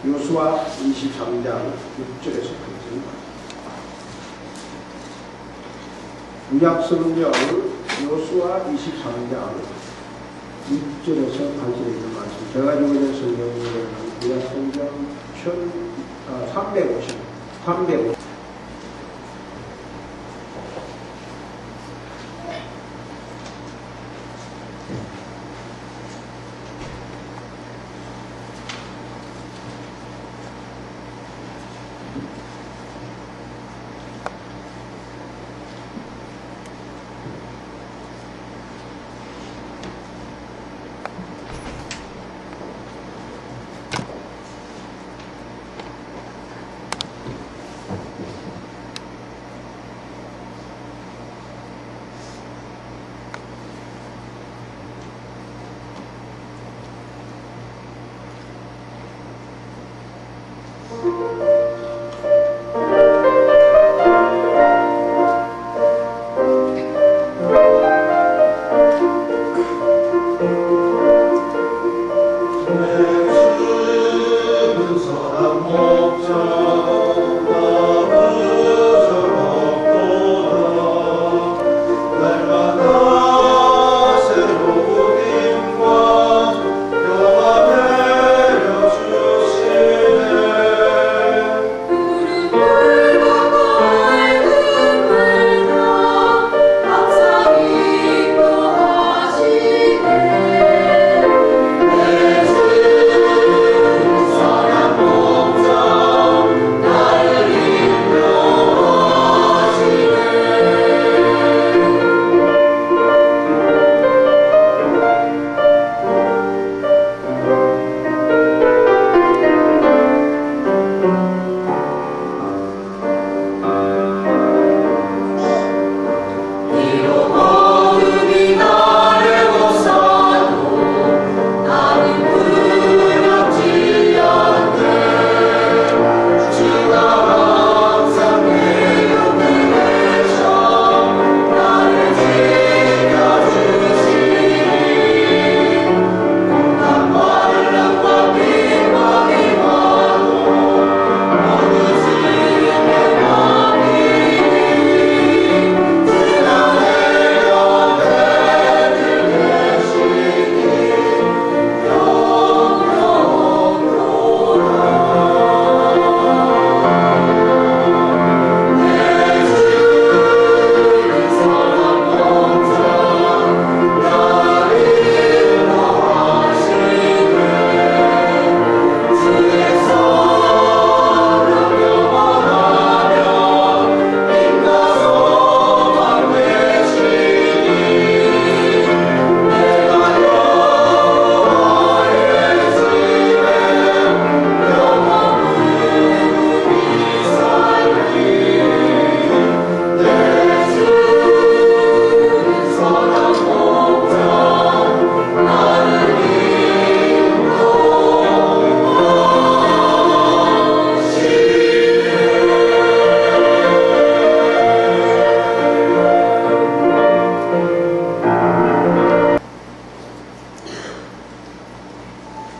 요수아 23장 6절에서 8절. 구약성경 요수아 23장 6절에서 8절에 있는 말씀. 제가 가지고 있는 성경은 구약성경 350.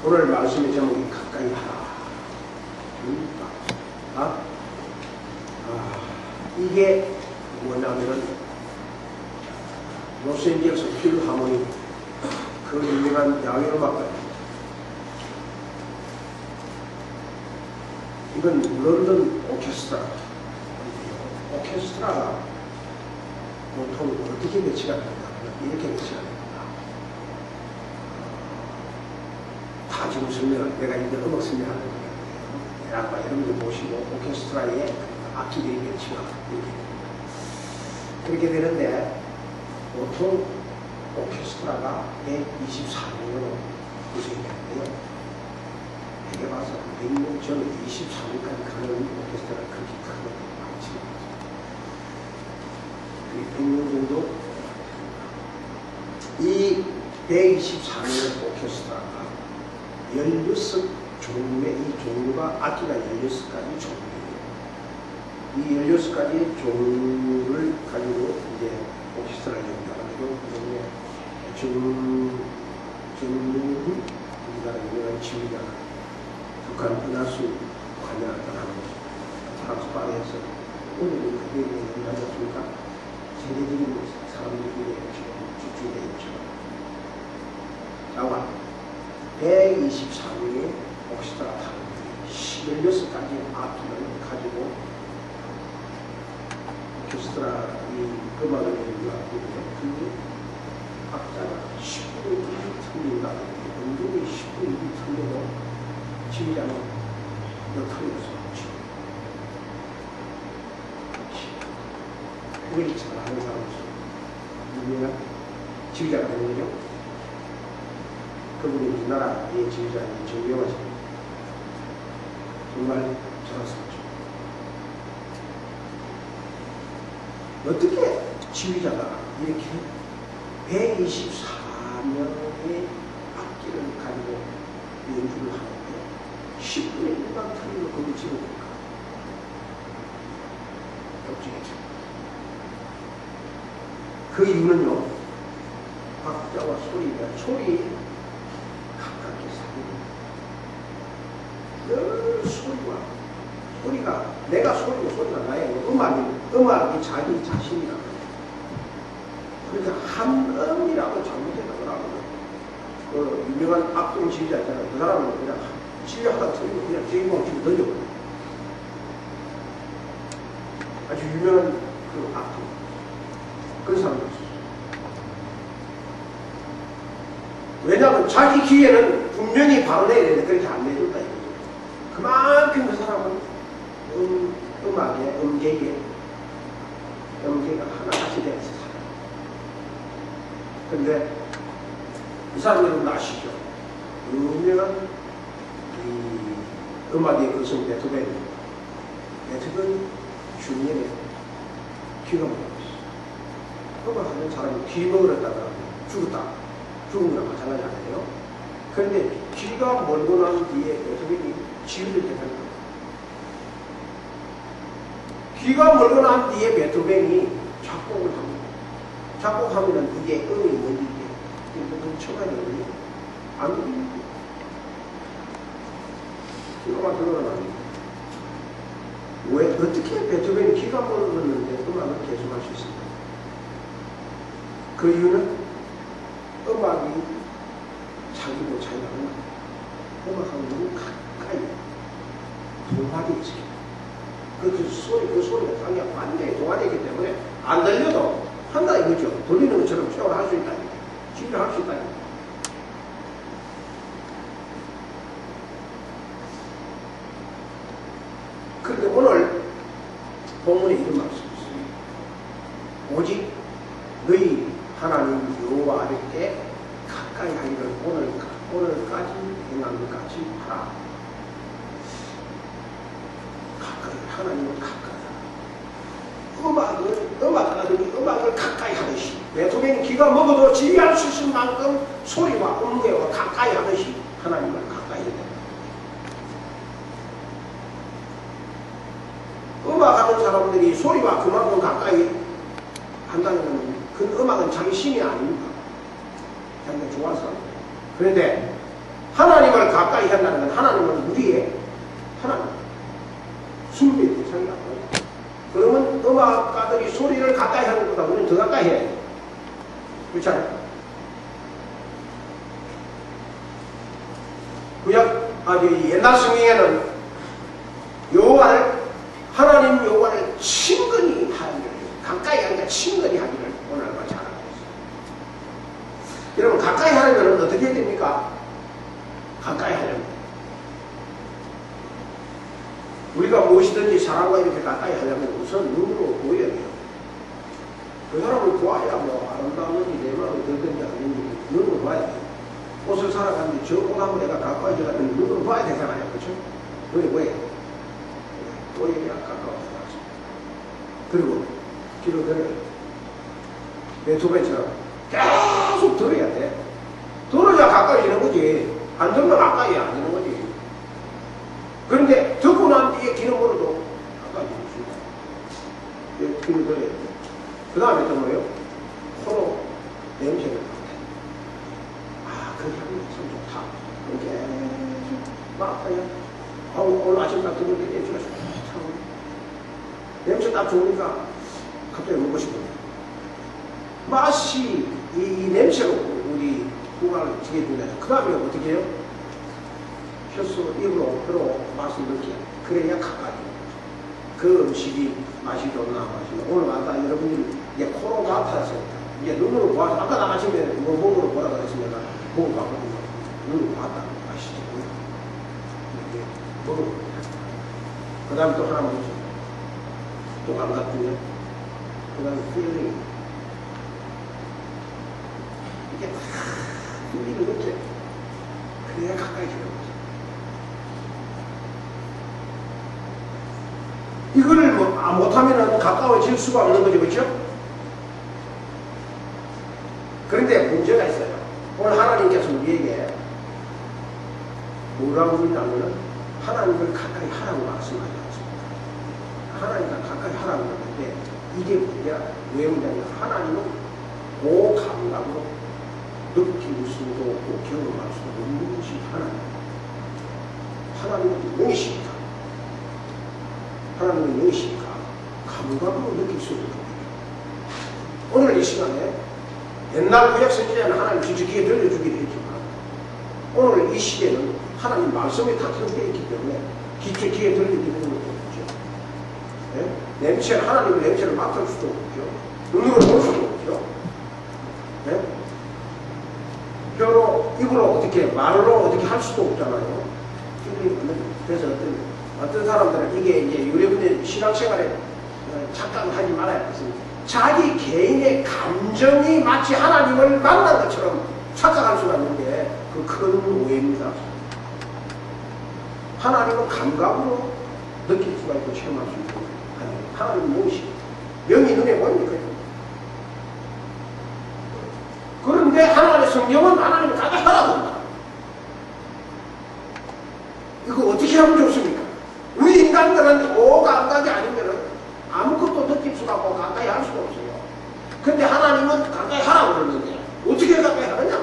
오늘 말씀의 제목이 가까이 하라. 이게 뭐냐면은 로스앤젤레스 필하모닉 그 유명한 야외음악가. 이건 런던 오케스트라. 오케스트라가 보통 어떻게 배치가 됩니다. 이렇게 배치가 됩니다. 다 지금 설명을 내가 이제 음악 설명하는 거예요. 아까 여러분들 보시고 오케스트라의 악기들이 배치가 이렇게 그렇게 되는데 보통 오케스트라가 124명으로 구성이 되는데요. 내게 봐서 100명 전 23명까지 가는 오케스트라가 그렇게 크거든요. 많지 않죠. 100명 정도 이 124명의 오케스트라가 16종류의 이 종류가 악기가 16가지 종류예요. 이 16가지 종류를 가지고 이제 오케스트라를 연주하고 그 중에 정문훈 우리나라 유명한 지휘자가 북한 은하수 관련을 하는 프랑스파리에서 오늘은 그게 만났습니까? 세계적인 사람들이 집중되어 있죠. 자와 124명의 오케스트라 단원이 16가지 악기를 가지고 오케스트라 이 음악을 연주하고 그 박자가 10분이 틀린다. 연주이 10분이 틀려도 지휘자는 너 틀렸어. 그걸 잘하는 사람으로서 유명한 지휘자가 되는 거죠. 그분이 우리나라의 지휘자인 정명하십니다. 정말 잘하셨죠. 어떻게 지휘자가 이렇게 124명의 악기를 가지고 연주를 하는데 10분의 1만 틀리고 그걸 지어볼까? 걱정이죠. 그 이유는요, 박자와 소리 가깝게 사귀는 늘 소리가 내가 소리가 나의 음악이 자기 자신이라고. 그러니까 한 음이라고 잘못했다고 그 유명한 악동 지휘자 있잖아요. 그 사람은 그냥 지휘하다 틀리고 그냥 주인공 치고 던져버려요. 아주 유명한 그 악동. 그런 사람도 있어요. 왜냐하면 자기 기회는 분명히 바로 내야 되는데 그렇게 안 내준다 이거죠. 그만큼 그 사람은 음악의 음계가 하나같이 되어서 살아요. 근데 이 사람 여러분 아시죠? 유명한 이 음악의 거성 베토벤이 중년에 귀가 먹었어요. 음악하는 사람이 귀 먹으렸다가 죽은 거랑 마찬가지 아니에요? 그런데 귀가 멀고 난 뒤에 베토벤이 지휘를 대표합니다. 귀가 멀고 난 뒤에 베토벤이 작곡을 합니다. 작곡하면 이게 음이 뭔지 이게 처음에 들으니 안 들립니다. 귀가 들어가는 아닙니다. 왜 어떻게 베토벤이 귀가 멀었는데 음악을 계속할 수 있습니까? 그 이유는 음악이 자기고 자기가 음악하고 너무 가까이 동화되어 있어요. 그 소리가 자기가 완전히 동화되어 있기 때문에 안 들려도 한다 이거죠. 돌리는 것처럼 표현을 할 수 있다. 지휘를 할 수 있다. 그런데 오늘 본문에 이런 말씀이 있어요. 오직 너희 하나님 여호와께 가까이 하기를 오늘까지 행한 것 같이 하라. 가까이 하나님을 가까이 음악을 가까이 하듯이 베토벤이 귀가 먹어도 지휘할 수 있을 만큼 소리와 음계와 가까이 하듯이 하나님을 가까이 해야 됩니다. 음악하는 사람들이 소리와 그만큼 가까이 한다는 것은 그 음악은 자기 신이 아닙니다. 자기가 좋아하는 사람. 그런데 하나님을 가까이 한다는 건 하나님은 우리의 하나님. 숭배의 대상이 아니에요. 그러면 음악가들이 소리를 가까이 하는 것보다 우리는 더 가까이 해야 돼요. 그렇잖아요. 옛날 성경에는 하나님 여호와를 친근히 하기를, 가까이 하니까 친근히 하기를 오늘 같이 하라고 했어요. 여러분, 가까이 하려면 어떻게 해야 됩니까? 가까이 하려면 우리가 무엇이든지 사람과 이렇게 가까이 하려면 우선 눈으로 보여야 돼요. 그 사람을 보아야 아름다운지 내 마음에 들든지 아닌지 눈으로 봐야 돼요. 옷을 사러 갔는데 저 옷 한번 내가 가까이 들어가면 눈으로 봐야 되잖아요. 그렇죠? 왜? 보이기가 가까워서 그리고 귀로 들어야 돼. 베토벤처럼 계속 들어야 돼. 들어야 가까이 지는 거지. 안 들면 가까이 안 지는 거지. 그런데 듣고 난 뒤에 귀는 멀어도 가까이 지는 수 있다. 귀로 들어야 돼. 그 다음에 또 뭐예요? 코로 냄새를 맡아. 그 향이 참 좋다. 계속 맡아야 오늘 아침 딱 들었는데 냄새가 참 냄새 딱 좋으니까 갑자기 먹고 싶어요. 맛이 이 냄새로 우리 후각을 지게 된다. 그 다음에 어떻게 해요? 혀수, 입으로, 혀로 맛을 느껴. 그래야 가까이. 그 음식이 맛이 좋나, 맛이 좋나. 오늘 아까 여러분들이 이제 코로 맡아서 이제 눈으로 보아서 아까 나 아침에 뭐 먹으러 보라 그래서 내가 먹어봤거든요. 눈으로 봤다. 맛이지. 이렇게 먹어보고. 그 다음에 또 하나 먹죠. 또 감각이요. 그 다음에 필링. 이게 다 힘이 느껴. 그래야 가까이 가는 거죠. 이거를 못하면 가까워질 수가 없는 거죠. 그렇죠? 그런데 문제가 있어요. 오늘 하나님께서 우리에게 뭐라고 그러냐면 하나님을 가까이 하라고 말씀하셨습니다. 하나님과 가까이 하라고 그러는데 이게 뭐냐? 왜 그러냐면 하나님은 고감각으로 느낄 수도 없고 경험할 수도 없는 것이 하나님. 하나님은 무엇입니까? 하나님은 무엇입니까? 감각으로 느낄 수 있는 겁니다. 오늘 이 시간에 옛날 구약 성경에는 하나님 직접 귀에 들려주기도 했지만 오늘 이 시대는 하나님 말씀이 다 들어되어 있기 때문에 직접 귀에 들려주기는 것도 없죠. 네? 냄새를 하나님의 냄새를 맡을 수도 없죠. 눈으로 볼 수도 없죠. 네? 혀로 입으로 어떻게 말로 어떻게 할 수도 없잖아요. 그래서 어떤 사람들은 이게 이제 여러분들 신앙생활에 착각하지 말아야 되겠습니다. 자기 개인의 감정이 마치 하나님을 만난 것처럼 착각할 수가 있는데 그 큰 오해입니다. 하나님은 감각으로 느낄 수가 있고 체험할 수 있고 하나님은 무엇이? 영이 눈에 보입니까? 그런데 하나님의 성경은 하나님을 가까이 하라고 합니다. 이거 어떻게 하면 좋습니까? 우리 인간들은 오감각이 아니면 아무것도 느낄 수가 없고 가까이 할 수가 없어요. 근데 하나님은 가까이 하라고 그러는데 어떻게 가까이 하느냐?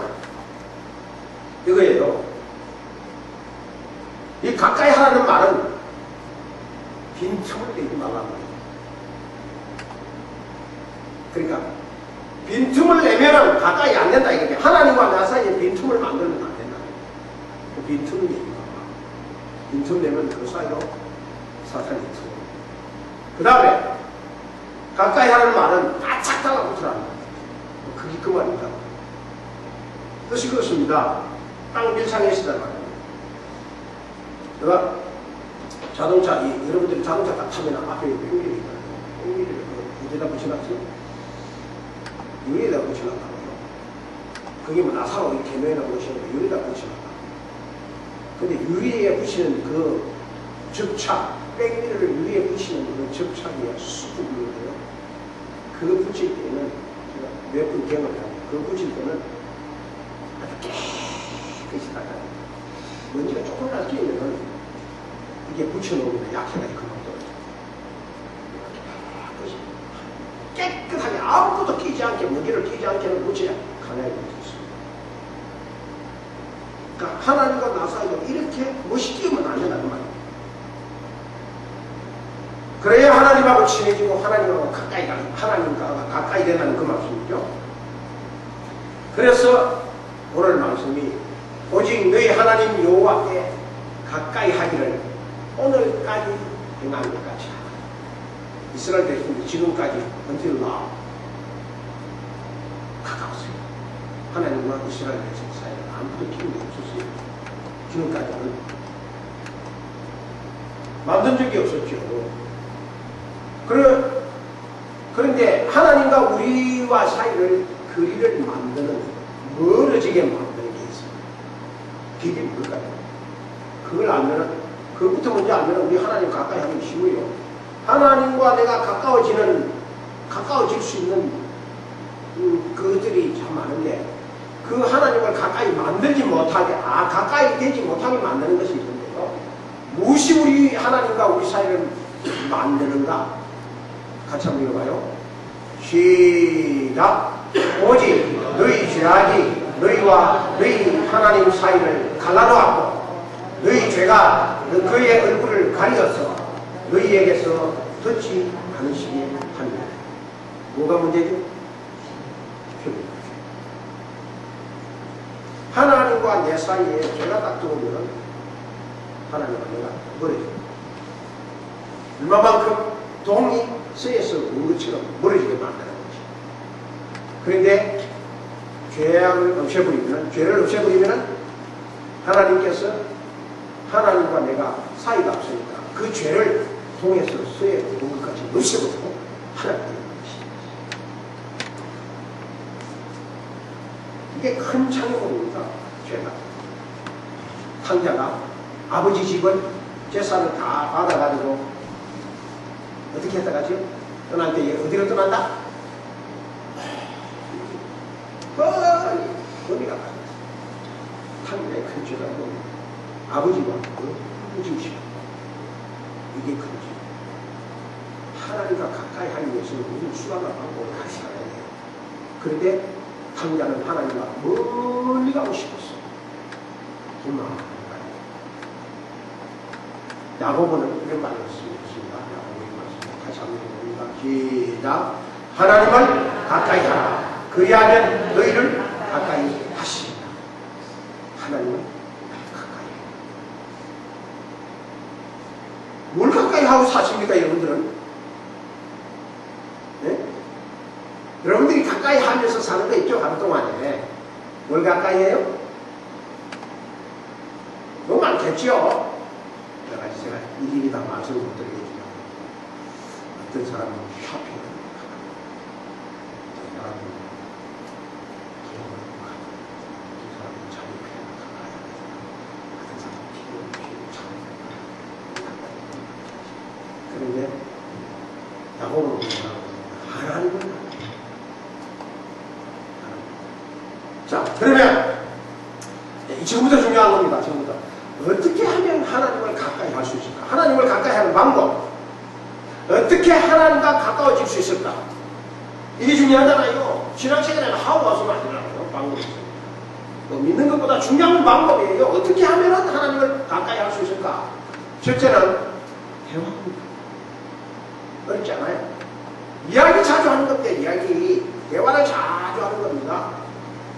이거예요. 이 가까이 하라는 말은 빈틈을 내지 말라는 거예요. 그러니까 빈틈을 내면 가까이 안 된다 이거죠. 하나님과 나 사이에 빈틈을 만들면 안 된다. 그 빈틈을 내니까 빈틈 내면 그 사이로 사탄이 있어. 그 다음에 가까이 하는 말은 바짝 달라붙으라는 거예요. 그게 그 말입니다. 뜻이 그렇습니다. 땅 밀착에 있으란 말이에요. 내가 자동차, 여러분들이 자동차 딱 타면 앞에 뺑기를 있잖아요. 뺑기를 어디다 붙여놨지? 유리에다 붙여놨다고요. 그게 뭐 나사로 이 개면에다 붙여놓고 유리에다 붙여놨다. 근데 유리에 붙이는 그 접착, 뺑기를 유리에 붙이는 그 접착이 수분이거든요. 그거 붙일 때는 제가 몇 분 경험을 하고 그거 붙일 때는 아주 깨끗이 닦아요. 먼지가 조금이라도 끼면 이게 붙여놓으면 약해가지고 금방 떨어져요. 깨끗하게 아무것도 끼지 않게 먼지를 끼지 않게는 붙여야 강하게 붙을 수 있습니다. 그러니까 하나님과 나 사이도 이렇게 멋있게 하면 안 된다는 말이에요. 그래야 하나님하고 친해지고 하나님하고 가까이 가는, 하나님과 가까이 된다는 그 말씀이죠. 그래서 오늘 말씀이 오직 너희 하나님 여호와께 가까이 하기를 오늘까지 행한 것 같이 하라. 이스라엘 백성이 지금까지 until now 가까웠어요. 하나님과 이스라엘 백성 사이에 아무도 기운이 없었어요. 지금까지는 만든 적이 없었죠. 그런데 하나님과 우리와 사이를 거리를 만드는 멀어지게 만드는 게 있습니다. 그게 뭘까요? 그걸 알면은 그것부터 먼저 알면은 우리 하나님 가까이 하기 쉬워요. 하나님과 내가 가까워질 수 있는 그것들이 참 많은데 그 하나님을 가까이 만들지 못하게 가까이 되지 못하게 만드는 것이 있는데요. 무엇이 우리 하나님과 우리 사이를 만드는가? 같이 한번 읽어봐요. 시작. 오직 너희 죄악이 너희와 너희 하나님 사이를 갈라놓았고 너희 죄가 그의 얼굴을 가리어서 너희에게서 듣지 않으시게 합니다. 뭐가 문제죠? 하나님과 내 사이에 죄가 딱 들어오면 하나님과 내가 멀어져요. 얼마만큼 동이 쇠에서 온 것처럼 멀어지게 만드는 거지. 그런데 죄를 없애버리면 하나님께서 하나님과 내가 사이가 없으니까 그 죄를 통해서 쇠에 온 것까지 없애버리고 하나님께 이게 큰 창조입니다. 죄가. 탕자가 아버지 집을 재산을 다 받아가지고 어떻게 했다 가죠? 떠날 때 어디로 떠난다? 뻔히 거기가 가요. 탕자의 큰 죄가 뭐 아버지와 부부지식 이게 큰 죄. 하나님과 가까이 하기 위해서는 무슨 수단과 방법을 다 살아야 돼요. 그런데 탕자는 하나님과 멀리 가고 싶었어. 기만하는 야고보는 이런 말을 했습니다. 야고보의 말씀 다시 한번 봅니다. 시작. 하나님을 가까이 하라. 그리하면 너희를 가까이 하시리라. 하나님을 가까이. 뭘 가까이 하고 사십니까, 여러분들은? 네? 여러분들이 가까이 하면서 사는 거 있죠? 하루 동안에. 뭘 가까이 해요? 너무 많겠죠? 제가 일일이 다 말씀을 못 드리겠지만 어떤 사람은 쇼핑을 가고 어떤 사람은 기업을 가고 어떤 사람은 자기 편을 가야 어떤 사람은 필요 없이 그런데 야고보는 하나님을 자, 그러면 지금부터 중요한 겁니다. 지금부터 어떻게 하면 하나님을 가까이 할 수 있을까? 하나님을 가까이 하는 방법. 어떻게 하나님과 가까워질 수 있을까? 이게 중요하잖아요. 신학시간에는 how 와서는 안 되잖아요. 방법이 있어요. 믿는 것보다 중요한 방법이에요. 어떻게 하면 하나님을 가까이 할 수 있을까? 첫째는 대화입니다. 어렵지 않아요? 이야기 자주 하는 겁니다. 대화를 자주 하는 겁니다.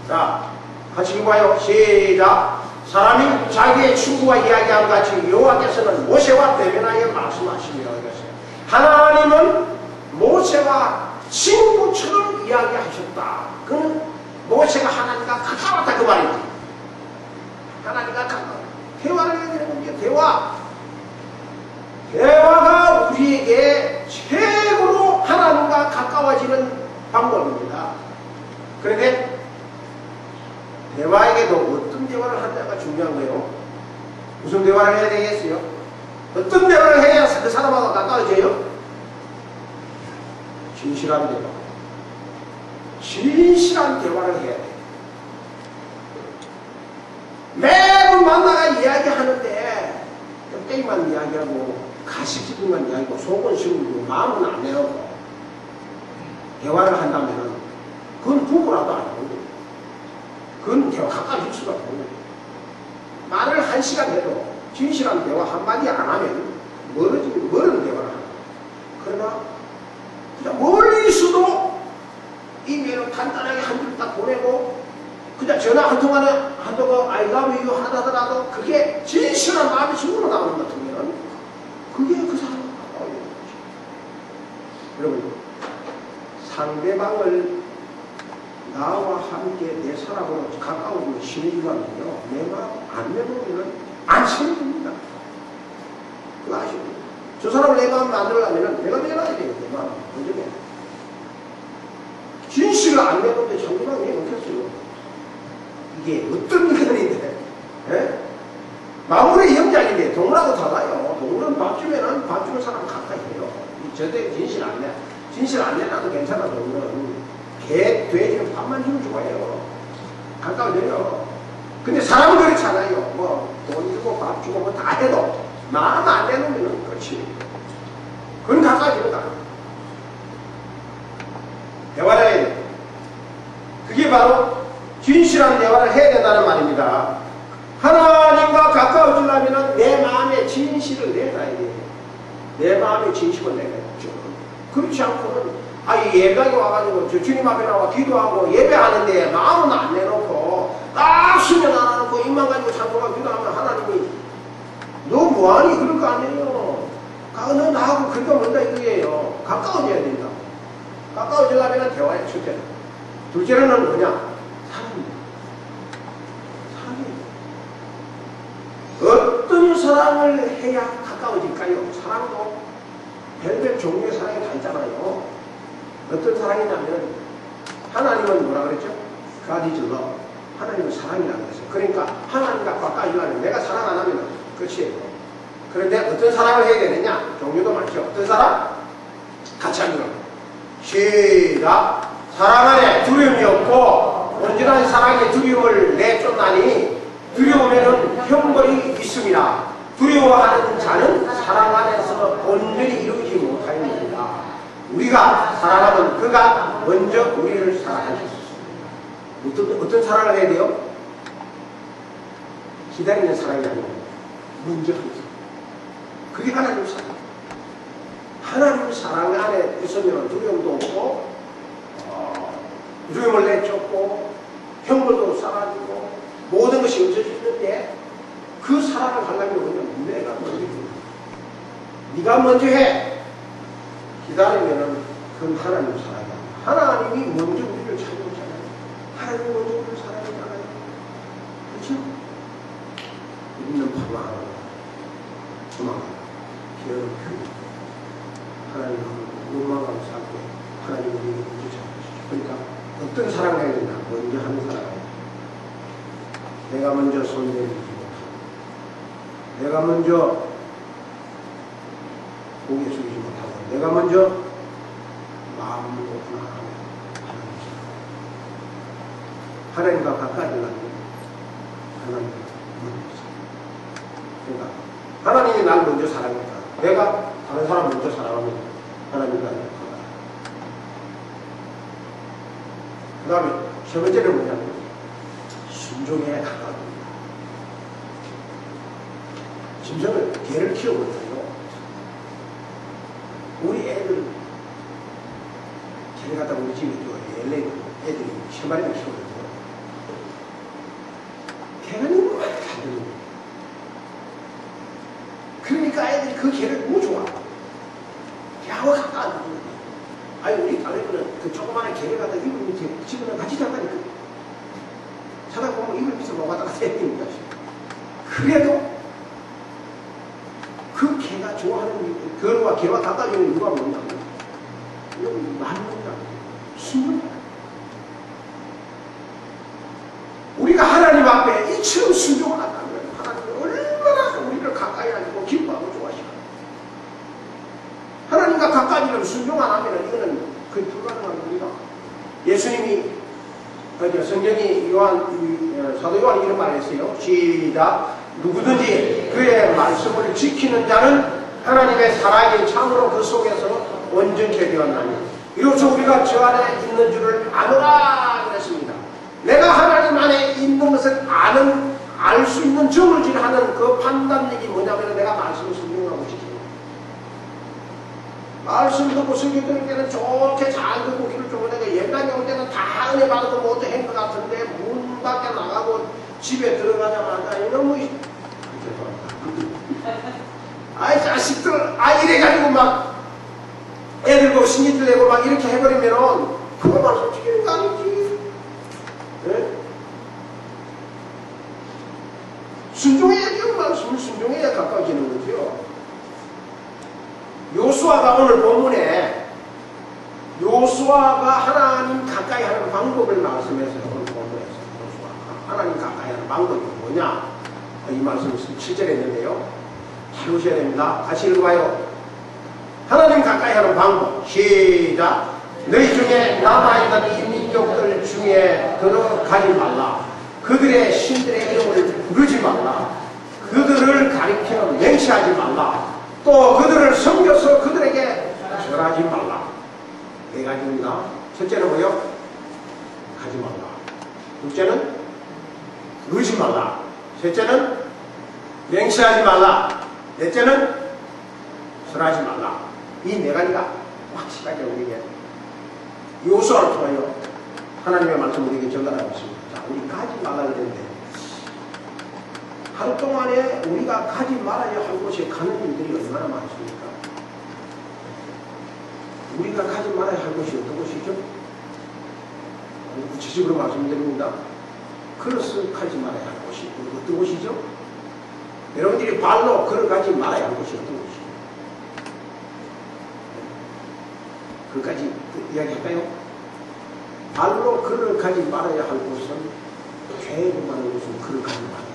자, 같이 읽어봐요. 시작. 사람이 자기의 친구와 이야기한 같이 여호와께서는 모세와 대면하여 말씀하시니라 그랬어요. 하나님은 모세와 친구처럼 이야기하셨다. 그는 모세가 하나님과 가까웠다 그 말이지. 하나님과 가까워. 대화를 해야 되는 겁니다. 대화가 우리에게 최고로 하나님과 가까워지는 방법입니다. 그런데 대화에게도 어떤 대화를 한다가 중요한 거예요. 무슨 대화를 해야 되겠어요? 어떤 대화를 해야 그 사람하고 가까워져요? 진실한 대화. 진실한 대화를 해야 돼요. 매번 만나가 이야기하는데 땡땡이만 이야기하고 가식적인만 이야기하고 속은 시우고 마음은 안 내놓고 대화를 한다면 그건 부부라도 아니고 그건 대화 가까이 줄 수가 없고 말을 1시간 해도 진실한 대화 한마디 안 하면 멀은 대화를 하는 그러나 그냥 멀리서도 이메일을 간단하게 한 줄 딱 보내고 그냥 전화 한 통화에 한다고 I love you 하더라도 그게 진실한 마음이 속으로 나오는 것 같으면 그게 그 사람과 가까워지는 거죠. 여러분 상대방을 나와 함께 내 사람으로 가까워지는 신의주가는요, 내 마음 안 내놓으면 안 채워집니다. 그거 아시죠? 저 사람을 내 마음 만들려면 내가 내놔야 돼요, 내 마음. 어쩌면. 진실을 안 내놓는데 상대방이 어떻겠어요? 이게 어떤 인간인데, 예? 마물의 영장인데 동물하고 달라요. 동물은 밥 주면은 밥 주는 사람 가까이 해요. 저때 진실 안 내. 진실 안 내놔도 괜찮아, 동물은. 개, 돼지는 밥만 주면 좋아해요. 가까워져요. 근데 사람은 그렇잖아요. 뭐, 돈 주고 밥 주고 뭐 다 해도 마음 안 내놓으면 그렇지. 그건 가까워집니다. 대화를 해야 돼요. 그게 바로 진실한 대화를 해야 된다는 말입니다. 하나님과 가까워지려면 진실을 내놔야 돼. 내 마음의 진심을 내겠죠. 그렇지 않고는 예배당에 와가지고 저 주님 앞에 나와 기도하고 예배하는데 마음은 안 내놓고 딱 수면 안 하고 입만 가지고 찬송하고 기도하면 하나님이 너 뭐하니? 그럴 거 아니에요. 너 나하고 그러니까 뭔가 이거예요. 가까워져야 된다. 가까워지려면 대화의 첫째는. 둘째는 뭐냐? 사랑입니다. 사랑이에요. 어떤 사랑을 해야 가까워질까요? 사랑도 별별 종류의 사랑이 다 있잖아요. 어떤 사랑이냐면 하나님은 뭐라 그랬죠? God is love. 하나님은 사랑이라고 그랬어요. 그러니까 하나님과 가까워지려면 내가 사랑 안 하면 끝이에요. 그런데 어떤 사랑을 해야 되느냐? 종류도 많죠. 어떤 사랑? 같이 합니다. 시작. 사랑 안에 두려움이 없고 온전한 사랑의 두려움을 내쫓나니 두려움에는 형벌이 있습니다. 두려워하는 자는 사랑 안에서 온전히 이루지 못하였습니다. 우리가 사랑하면 그가 먼저 우리를 사랑하셨습니다. 어떤 사랑을 해야 돼요? 기다리는 사랑이 아니고 먼저 하는 사랑. 그게 하나님 사랑. 하나님 사랑 안에 있으면 두려움도 없고 두려움을 내쫓고 형벌도 사라지고 모든 것이 없어지는데 그 사랑을 하려면 뭐냐면 내가 먼저 해. 네가 먼저 해. 기다리면은 그건 하나님 사랑이야. 하나님이 먼저 우리를 찾아오잖아요. 하나님이 먼저 우리를 사랑하잖아요. 그렇죠? 우리는 방황하고 도망가고 기회를 피우고 하나님을 원망하고 살고 하나님 우리를 먼저 찾아오시죠. 그러니까 어떤 사랑을 해야 된다? 먼저 하는 사랑을 내가 먼저 손 내밀지 못하고 내가 먼저 고개 숙이지 못하고 내가 먼저 마음을 오픈하고 하나님과 가까워지려면 하나님을 먼저 그러니까 하나님이 날 먼저 사랑했다. 내가 다른 사람 먼저 사랑하면 하나님과 가까워. 그 다음에 세 번째는 뭐냐면 순종에 가까워집니다. 짐승을 개를 키워보세요. 우리 애들 개를 갖다 우리 집에 LA 애들이 10마리를 키우거든요. 개가 너무 많이 가거든요. 그러니까 애들이 그 개를 너무 좋아. 개하고 가까워지는 거예요. 아니 우리 딸애들은 그 조그마한 개를 갖다 이불 밑에 집어넣어 같이 잔다니까. 자다 보면 이불 밑에 뭐 왔다 갔다 해야 됩니다. 그래도 그 개가 좋아하는 그와 개와 가까워지는 이유가 뭐냐면 이건 말입니다. 순종이야. 우리가 하나님 앞에 이처럼 순종을 한다면 하나님이 얼마나 우리를 가까이 하고 기뻐하고 좋아하시나. 하나님과 가까워지려면 순종 안 하면 이거는 거의 불가능한 겁니다. 예수님이 성경이 사도 요한이 이런 말을 했어요. 시작. 누구든지 그의 말씀을 지키는 자는 하나님의 사랑이 참으로 그 속에서 온전케 되었나니 이로써 우리가 저 안에 있는 줄을 아노라 그랬습니다. 내가 하나님 안에 있는 것을 알 수 있는 저울질하는 그 판단력이 뭐냐면 내가 말씀을 순종하고 지키는 거예요. 말씀 듣고 성경 들을 때는 좋게 잘 듣고 귀를 쫑고 내가 예배당에 올 때는 다 은혜 받고 모두 한 것 같은데 문 밖에 나가고 집에 들어가자마자 이놈의 아이 자식들 이래가지고 막 애들 보고 신기들 내고 막 이렇게 해버리면은 그거 말씀 지키는 거 아니지. 네? 순종해야죠. 말씀을 순종해야 가까워지는 거죠. 요수아가 오늘 본문에 요수아가 하나님 가까이 하는 방법을 말씀해서요. 오늘 본문에서 요수아가 하나님 가까이 하는 방법이 뭐냐? 이 말씀을 7절에 있는데요. 잘 보셔야 됩니다. 같이 읽어봐요. 하나님 가까이 하는 방법. 시작. 너희 중에 남아있는 이 민족들 중에 들어가지 말라. 그들의 신들의 이름을 부르지 말라. 그들을 가리켜 맹세하지 말라. 또 그들을 섬겨서 그들에게 절하지 말라. 네 가지입니다. 첫째는 뭐요? 가지 말라. 둘째는 누르지 말라. 셋째는 맹세하지 말라. 넷째는 설하지 말라. 이 네 가지가 확실하게 우리에게 요소를 통하여 하나님의 말씀을 우리에게 전달하고 있습니다. 자, 우리 가지 말라 그랬는데 하루 동안에 우리가 가지 말아야 할 곳에 가는 일들이 얼마나 많습니까? 우리가 가지 말아야 할 곳이 어떤 곳이죠? 구체적으로 말씀드립니다. 걸어서 가지 말아야 할 곳이 어떤 곳이죠? 여러분들이 발로 걸어가지 말아야 할 곳이 어떤 곳이죠? 그까지 이야기할까요? 발로 걸어가지 말아야 할 곳은 죄를 많은 곳은 걸어가지 말아야 할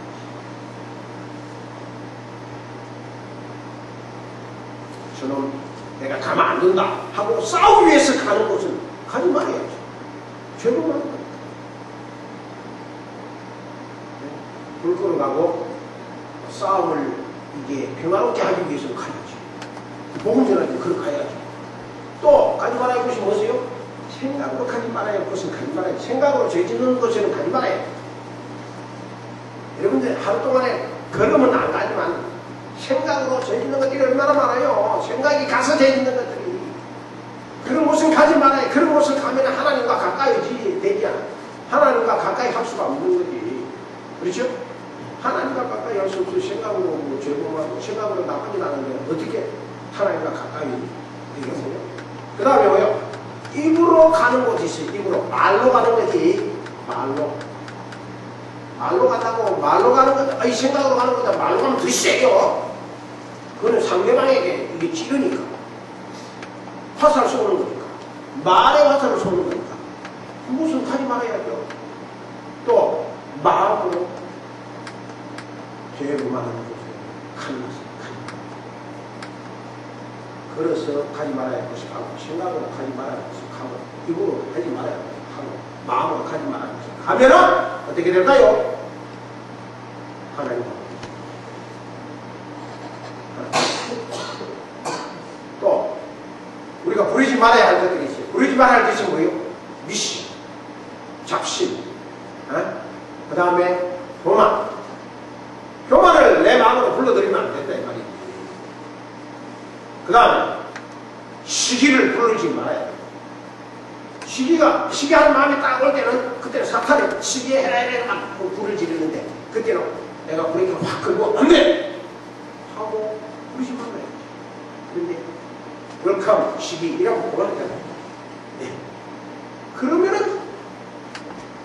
곳이죠. 저는 내가 가면 안 된다 하고 싸우기 위해서 가는 곳은 가지 말아야죠. 죄를 많은 거니까. 불 끌어가고 싸움을 이게 평화롭게 하기 위해서는 가야지. 복음 전할 때 그렇게 가야지. 또 가지 말아야 할 것이 뭐세요? 생각으로 가지 말아야 할 것은 가지 말아야지. 생각으로 죄 짓는 것에는 가지 말아야. 여러분들 하루 동안에 걸으면 안 가지만 생각으로 죄 짓는 것들이 얼마나 많아요. 생각이 가서 죄 짓는 것들이. 그런 곳은 가지 말아야. 그런 곳을 가면 하나님과 가까이지 되지 않아. 하나님과 가까이 할 수가 없는 거지. 그렇죠? 하나님과 가까이 할 수 없어. 생각으로 뭐 죄범하고 생각으로 나쁜 일 하는데 어떻게 하나님과 가까이 되겠어요? 그 다음에 뭐요? 입으로 가는 곳이 있어요. 입으로. 말로 가는 거지. 말로. 말로 간다고 말로 가는 거다. 이 생각으로 가는 거다. 말로 가면 더 세요. 그거는 상대방에게 이게 찌르니까. 화살 쏘는 거니까. 말에 화살을 쏘는 거니까. 무슨 가지 말아야죠. 또 마음으로 죄를 많은 곳에 가는 것을 걸어서 가지 말아야 할 것이 가고, 생각으로 가지 말아야 할 것이 가고, 입으로 하지 말아야 할 것이 하고, 마음으로 가지 말아야 할 것이 가면은 어떻게 될까요? 하나님. 또 우리가 부리지 말아야 할 것들이 있어요. 부리지 말아야 할 것이 뭐예요? 미신, 잡신, 그 다음에 교만. 교만을 내 마음으로 불러들이면 안 된다 이 말이에요. 그 다음에 시기를 부르지 말아야 돼. 시기하는 마음이 딱 올 때는 그때는 사탄이 시기에 해라 막 불을 지르는데 그때는 내가 브레이크를 확 걸고 안 돼! 하고 부르지 말아야 돼. 그런데 웰컴 시기 이라고 보았잖아. 네. 그러면은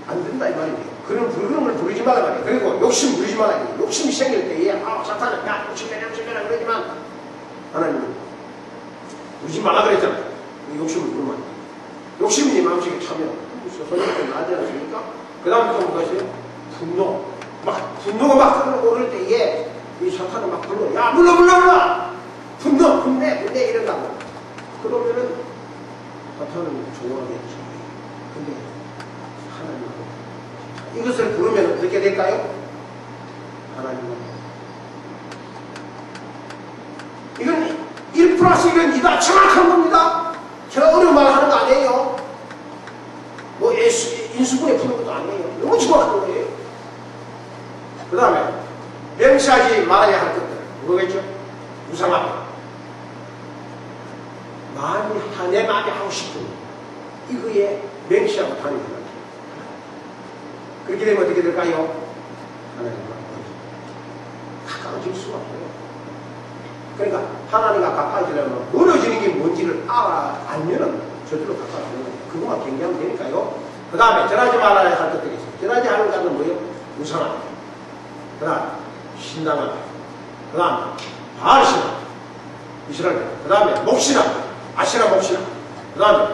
안 된다 이 말이에요. 그런 불금을 부리지 말라 말이에요. 그리고 욕심 부리지 말라 말이에요. 욕심이 생길 때에 사탄은 야 욕심내라 그러지만 하나님은 부리지 말라 그랬잖아. 욕심을 부르면 안 돼. 욕심이 네 마음속에 차면 선생님한테 나지 않습니까? 그 다음에 또 뭐가 있어요? 분노. 분노가 막 끌어오를 때에 이 사탄은 막 불러. 야 불러 분내 이런다고. 그러면은 사탄은 좋아하겠지. 근데 하나님은 이것을 부르면 어떻게 될까요? 하나님은 이건 1+1은 2다 정확한 겁니다. 제가 어려운 말 하는 거 아니에요. 뭐 인수분해 푸는 것도 아니에요. 너무 정확한 거예요. 그 다음에 명시하지 말아야 할 것들 뭐겠죠? 우상함. 내 마음이 하고 싶은 이거에 명시하고 다니는 거죠. 그렇게 되면 어떻게 될까요? 하나님과 가까워질 수가 없어요. 그러니까 하나님과 가까워지려면 멀어지는 게 뭔지를 알면은 저절로 가까워지는 거예요. 그것만 경계하면 되니까요. 그 다음에 전하지 말아야 할 것들이 있어요. 전하지 않은 것은 뭐예요? 우상함. 그 다음 신당함. 그 다음 바알신앙. 이스라엘. 그 다음에 목신앙. 아시라 목신앙. 그 다음에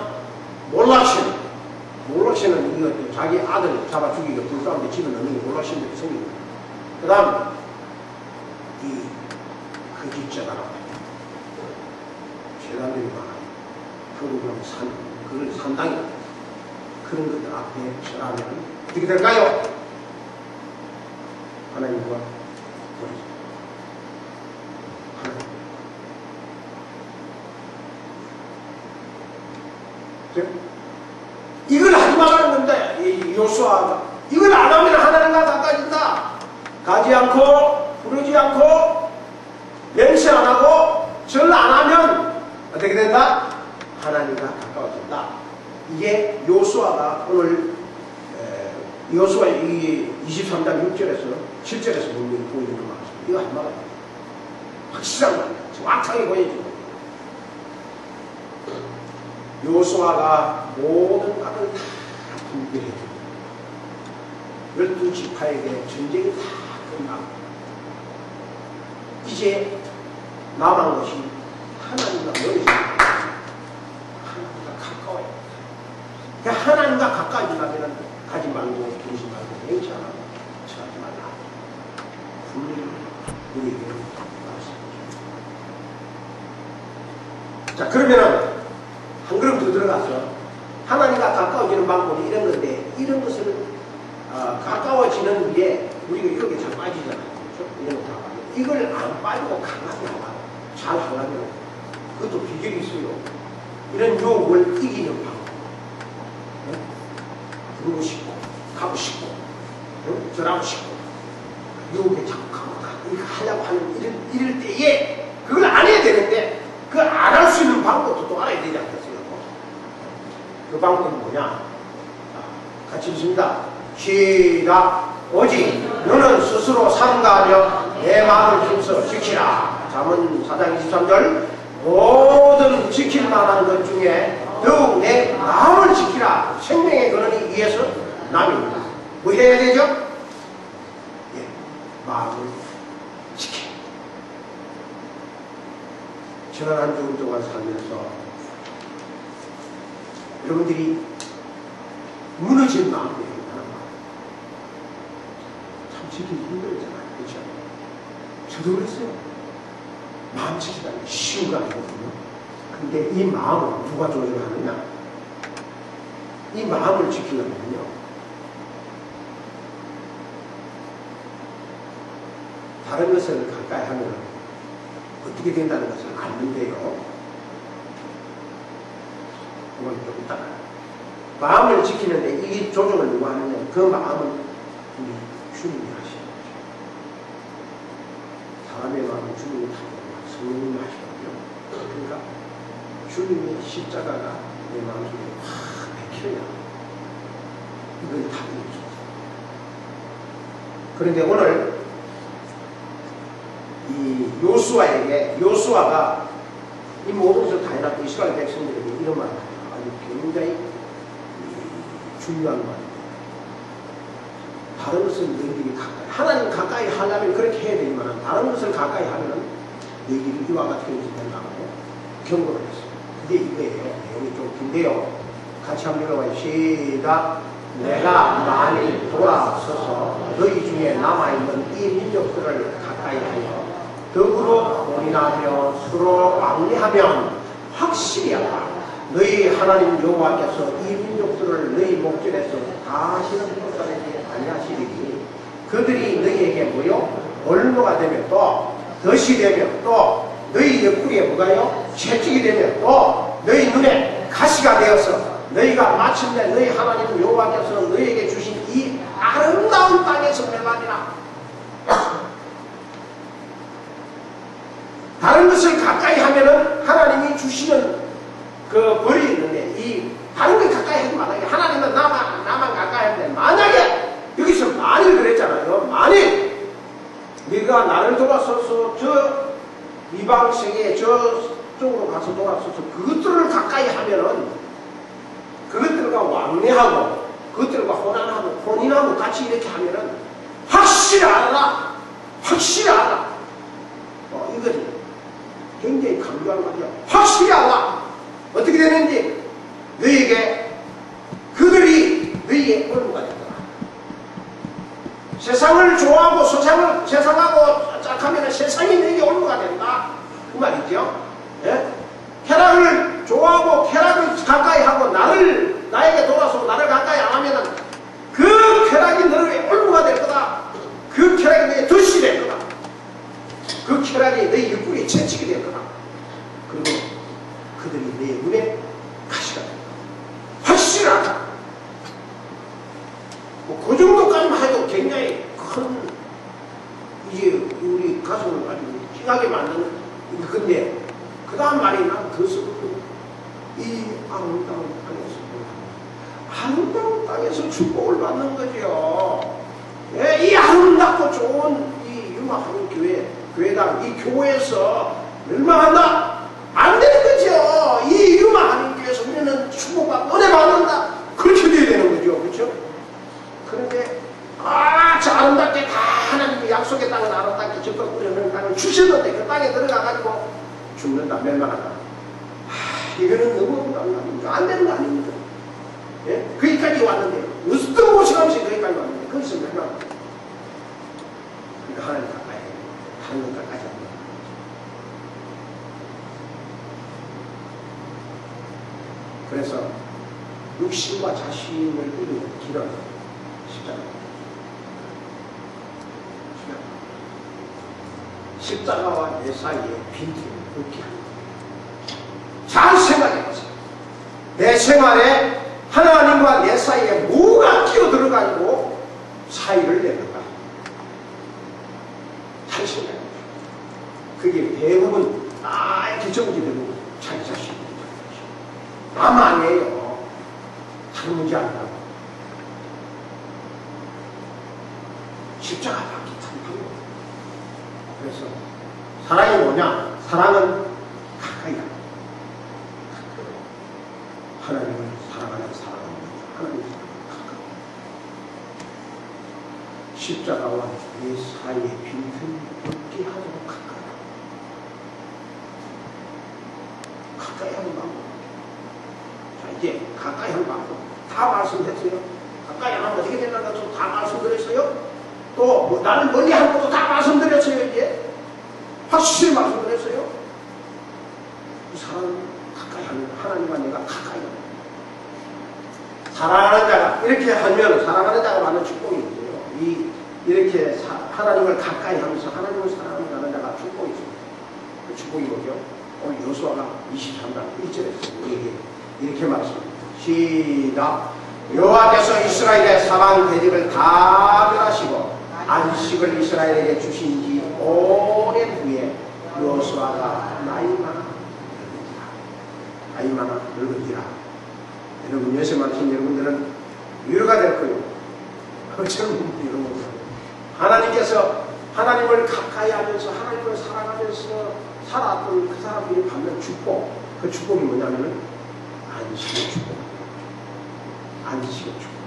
몰락신앙. 몰락신은 이거 자기 아들 잡아 죽이고 불 가운데 집어넣는 게 몰락신들이 생깁니다. 그 다음 이 거짓자가 재단들이 많아요. 그걸 그걸 산당이 그런 것들 앞에 절하면 어떻게 될까요? 하나님과 이걸 하지 말라는 건데 요수아가 이걸 안 하면 하나님과 가까워진다. 가지 않고 부르지 않고 맹세 안 하고 절 안 하면 어떻게 된다? 하나님과 가까워진다. 이게 요수아가 오늘 요수아 23장 6절에서 7절에서 보이는 말씀. 이거 한 말은 확실한 말이야. 정확하게 보여지고 요수아가 모든 땅을 다 분별해주고 12지파에게 전쟁이 다 끝나고 이제 남은 것이 하나님과 너희입니다. 하나님과 가까워야 합니다. 그러니까 하나님과 가까워지려면 가지 말고 두지 말고 맹세 안 하고 하지 말라. 분명히 우리에게 말씀하죠. 자, 그러면은 한 걸음 더 들어가서 하나님과 가까워지는 방법이 이런 건데, 이런 것을 가까워지는 위에 우리가 이렇게 잘 빠지잖아요. 그렇죠? 이런 거 다 빠져. 이걸 안 빠지고 강하게 하라. 잘 하려면 그것도 비결이 있어요. 이런 유혹을 이기는 방법. 네? 부르고 싶고 가고 싶고 네? 절하고 싶고 유혹에 자꾸 가고 이거 하려고 하는 이럴 때에 그걸 안 해야 되는데 그 안 할 수 있는 방법도 또 알아야 되지 않겠어요? 그 방법이 뭐냐? 같이 읽습니다. 시작. 오직 너는 스스로 삼가하며 내 마음을 힘써 지키라. 잠언 4장 23절. 모든 지킬 만한 것 중에 더욱 내 마음을 지키라. 생명의 근원이 위에서 남입니다. 뭐 해야 되죠? 예, 마음을 지켜. 지난 한 주 동안 살면서 여러분들이 무너진 마음이 있다는 말. 참 지키기 힘들잖아요. 그렇죠? 저도 그랬어요. 마음 지키다는 게 쉬운 거 아니거든요. 근데 이 마음을 누가 조절하느냐? 이 마음을 지키려면요. 다른 것을 가까이 하면 어떻게 된다는 것을 알는데요. 그건 좀 이따가. 마음을 지키는데 이 조정을 누가 하느냐? 그 마음은 우리 주님이 하시는 거죠. 사람의 마음은 주님이 하시는 성령님이 하시거든요. 그러니까 주님의 십자가가 내 마음속에 확 박히느냐? 이걸 답이 없어요. 그런데 오늘 이 요수아가 이 모든 것을 다 해놨고 이스라엘 백성들에게 이런 말을 해요. 아주 굉장히 중요한 말입니다. 다른 것은 너희들이 가까이, 하나님 가까이 하려면 그렇게 해야 되지만 다른 것을 가까이 하면 너희들이 이와 같은 것이 된다고 경고를 했어요. 그게 이거예요. 내용이 좀 긴데요. 같이 한번 읽어봐요. 시작. 내가 많이 돌아서서 너희 중에 남아있는 이 민족들을 가까이 하여 더불어 온인하며 서로 왕래하면 확실히 알아. 너희 하나님 여호와께서 이 민족들을 너희 목전에서 다시는 불쌍하지 아니하시리니 그들이 너희에게 뭐요? 올무가 되면 또 덫이 되면 또 너희 옆구리에 뭐가요? 채찍이 되면 또 너희 눈에 가시가 되어서 너희가 마침내 너희 하나님 여호와께서 너희에게 주신 이 아름다운 땅에서 멸망이라. 다른 것을 가까이 하면은 하나님이 주시는 그 벌이 있는데 이 다른 걸 가까이 하지 말아요. 하나님은 나만 가까이 하면 돼. 만약에 여기서 만일 그랬잖아요. 만일 네가 나를 돌아서서 저 이방 세계 저쪽으로 가서 돌아서서 그것들을 가까이 하면은 그것들과 왕래하고 그것들과 혼인하고 같이 이렇게 하면은 확실히 알아. 확실히 알아. 이거지. 굉장히 강조하는 말이야. 확실히 알아. 어떻게 되는지 너희에게 그들이 너희의 올무가 된다. 세상을 좋아하고 세상하고 짝하면 세상이 너희의 올무가 된다. 그 말이죠. 예? 쾌락을 좋아하고 쾌락을 가까이 하고 나에게 돌아서 나를 가까이 안 하면은 그 쾌락이 너의 올무가 될 거다. 그 쾌락이 너의 덫이 될 거다. 그 쾌락이 너의 옆구리에 채찍이 될 거다. 그리고 그들이 내 눈에 가시가 된다. 확실하다. 그 정도까지만 해도 굉장히 큰 이제 우리 가슴을 아주 찡하게 만드는 근데 그 다음 말이 난 더 슬프고 이 아름다운 땅에서 아름다운 땅에서 축복을 받는 거죠. 예, 이 아름답고 좋은 이 유망하는 교회당, 이 교회에서 멸망한다? 안 되는 거죠. 이 유망하는 교회에서 우리는 축복받고 은혜 받는다. 그렇게 돼야 되는 거죠. 그렇죠? 그런데 저 아름답게 다 하나님의 약속의 땅은 아름답게 적극 뿌려놓은 땅을 주셨는데 그 땅에 들어가가지고 죽는다, 멸망한다. 이거는 너무 억울한 거 아닙니까? 안 되는 거 아닙니까? 예? 거기까지 왔는데 어떤 모시감시 거기까지 왔는데 거기서 멸망합니다. 그러니까 하나님 가까이 해야 돼요. 다른 것까지 안 돼요. 그래서 육신과 자신을 이루는 길은 십자가입니다. 십자가와 내 사이에 빈틈을 없게 합니다. 잘 생각해 보세요. 내 생활에 하나님과 내 사이에 뭐가 끼어들어가지고 사이를 내는가? 잘 생각해 보세요. 그게 대부분 이렇게 정지되고 자기 자신입니다. 남 아니에요. 다른 문제 아니라고. 십자가 받기 참고. 그래서 사랑이 뭐냐? 사랑은 가까이 하는 거예요. 하나님을 사랑하는 사랑은 하나님을 가까이. 십자가와 내 사이의 빈틈이 없게 하도록 가까이. 가까이 하는 방법. 자, 이제 가까이 하는 방법 다 말씀했어요. 가까이 하면 어떻게 된다는 것도 다 말씀드렸어요. 또 나를 멀리 하는 것도 다 말씀드렸어요. 이제 확실히 말씀드렸어요. 이 사람은 가까이 하는 하나님과 내가 가까이 하는 사랑하는 자가 이렇게 하면 사랑하는 자가 많은 축복이 있어요. 이렇게 하나님을 가까이 하면서 하나님을 사랑하는 자가 축복이 있습니다. 그 축복이 뭐죠? 오늘 여호수아가 23장 1절에서 우리에게 이렇게 말씀합니다. 시작. 여호와께서 이스라엘의 사방 대적을 다 멸하시고 안식을 이스라엘에게 주신 지 오랜 후에 여호수아가 나이가 늙은지라. 여러분 요새 많으신 여러분들은 위로가 될 거예요. 젊은 여러분 하나님께서 하나님을 가까이 하면서 하나님을 사랑하면서 살았던 그 사람들이 받는 축복, 그 축복이 뭐냐면 안식의 축복. 안식의 축복.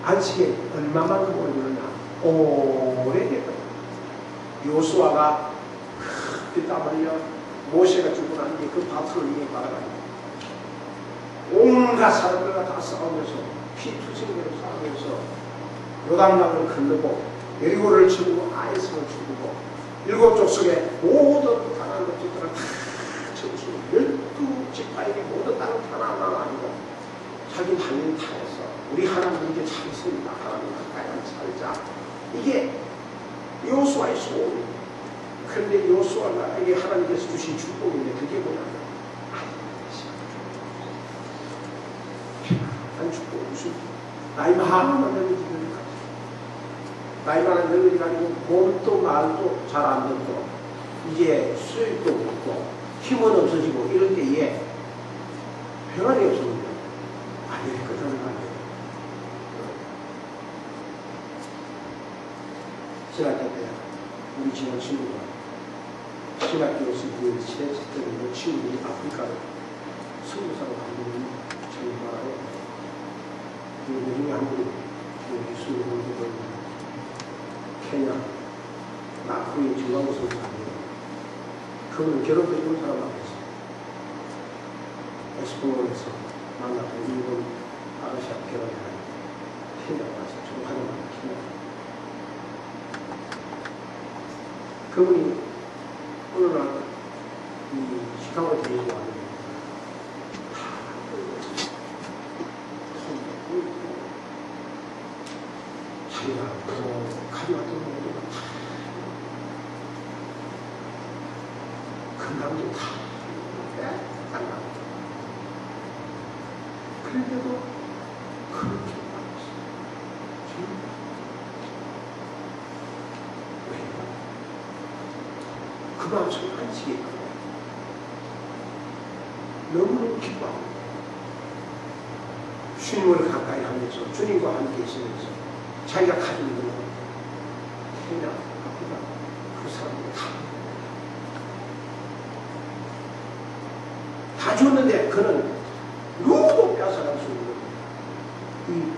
안식에 얼마만큼 오르느냐? 오래됐거든요. 여호수아가 땀 흘려 모세가 죽고 난 뒤에 그 밭을 위에 말아가지고 온갖 사람들과 다 싸우면서 피투성대로 싸우면서 요단강을 건너고 여리고를 치고 아이성을 죽이고 7 족속의 모든 가나안 족속들을 다 쳐주고 12지파에게 모든 땅을 하나하나 나누고 자기 당연히 타해서 우리 하나님 이제 잘 있습니다. 하나님 가까이 살자. 이게 여호수아의 소원입니다. 그런데 여호수아가 이게 하나님께서 주신 축복인데 그게 뭐냐면 한 축복 무슨 나이 많은 늙은이가 나이 많은 늙은이가 아니고 몸도 말도 잘 안 듣고 이제 수입도 없고 힘은 없어지고 이럴 때에 평안이 없었는데 아니 그러는 거 아니에요. 신학교 때 우리 지난 친구가 신학교에서 그 친했을 친구들이 아프리카로 선교사로 가는 정말에 요즘에 한국에 기술을 공부하고 케냐, 나쿠이 중앙선수 아니에요. 그분은 결혼도 이런 사람하고 있어요. 에스포에서 만나서 일본 아가씨하고 결혼해가지고 케냐 가서 졸업하는 거예요. 케냐. 그분이 어느 날 이 시카고에 데리고 왔는데 자기가 가져왔던 것들은 다 건강도 다 건강. 그런데도 그렇게 받았어요. 왜? 그 마음속에 안식이 있고 너무너무 기뻐합니다. 주님을 가까이 하면서 주님과 함께 있으면서 자기가 가진 것은 그냥 아프다. 그 사람이 다 줬는데 그는 누구도 뺏어갈 수 없는 이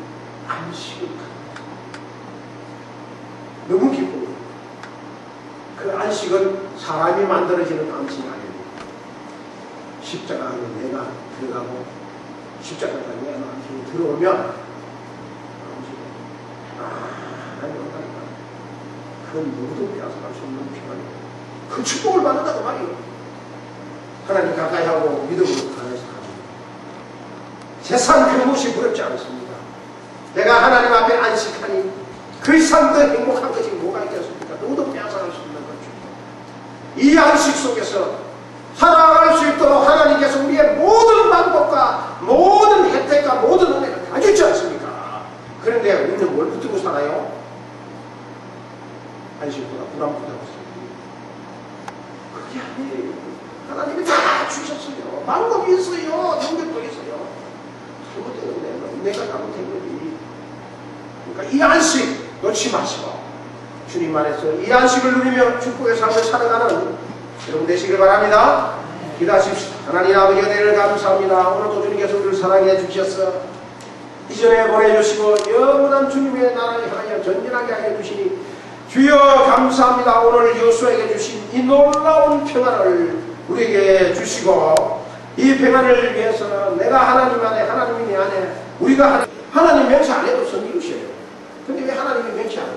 안식을 갖는다. 너무 기쁩니다. 그 안식은 사람이 만들어지는 안식이 아닙니다. 십자가 안에 내가 들어가고 십자가가 내 안식이 들어오면 안식이 하나님 온다니까. 그건 누구도 빼앗아갈 수 없는 평안이에요. 그 축복을 받는다고 말이에요. 하나님 가까이 하고 믿음으로 강해서 갑니다. 세상 그 무엇이 부럽지 않습니다. 내가 하나님 앞에 안식하니 그 이상 더 행복한 것이 뭐가 있겠습니까? 누구도 빼앗아갈 수 없는 거죠. 이 안식 속에서 살아갈 수 있도록 하나님께서 우리의 모든 방법과 모든 혜택과 모든 은혜를 다 주지 않습니까? 그런데 우리는 뭘 붙들고 살아요? 안식보다 불안보다 없습니다. 그게 아니에요. 하나님이 다 주셨어요. 방법이 있어요. 능력도 있어요. 잘못된 내가 잘못된 거지. 그러니까 이 안식 놓지 마시고 주님 안에서 이 안식을 누리며 축복의 삶을 살아가는 여러분 되시길 바랍니다. 기도하십시다. 하나님 아버지 은혜를 감사합니다. 오늘도 주님께서 우리를 사랑해 주셔서 이전에 보내주시고 영원한 주님의 나라를 향하여 전진하게 하여 주시니 주여 감사합니다. 오늘 여호수아에게 주신 이 놀라운 평안을 우리에게 주시고 이 평안을 위해서는 내가 하나님 안에 하나님이 내 안에 우리가 하나님 명시 안 해도 섬기셔요. 근데 왜 하나님이 명시 안 해요?